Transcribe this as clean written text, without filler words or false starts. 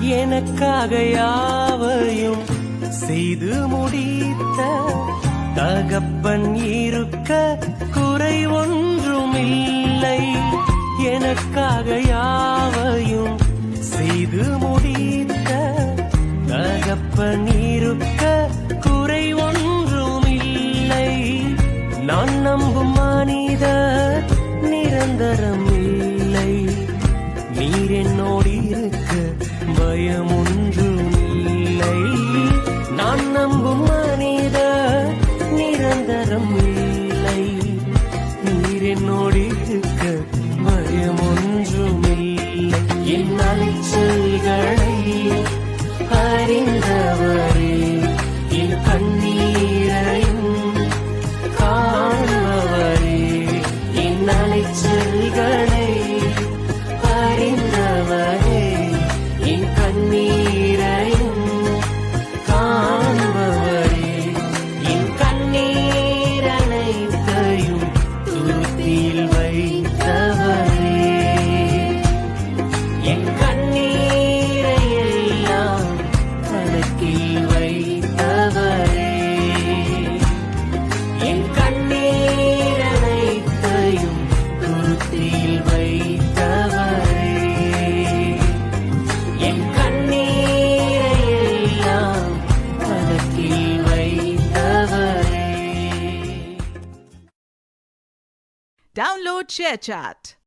எனக்காக யாவையும் செய்து முடித்த தகப்பன் இருக்க குறை ஒன்றுமில்லை. எனக்காக யாவையும் செய்து முடித்த தகப்பன் இருக்க குறை ஒன்றுமில்லை. நான் நம்பும் மனிதர் நிரந்தரம் இல்லை. நீர் என்னோடு இருக்க பயம் ஒன்றுமில்லை. நான் நம்பும் மனிதர் நிரந்தரம் இல்லை. நீர் என்னோடு இருக்க பயம் ஒன்றுமில்லை. என் அலைச்சல்களை அறிந்தவரே, என் கண்ணீரையும் காண்பவரே, என் அலைச்சல்களை அறிந்தவரே, என் கண்ணீரையும் காண்பவரே, என் கண்ணீர் அனைத்தையும் துருத்தியில் வைத்தவரே, என் கண்ணீரை எல்லாம் கணக்கில் வைத்தவரே, என் கண்ணீர் அனைத்தையும் துருத்தியில் வைத்தவரே, என் கண்ணீரை எல்லாம் கணக்கில் வைத்தவரே. Download ShareChat.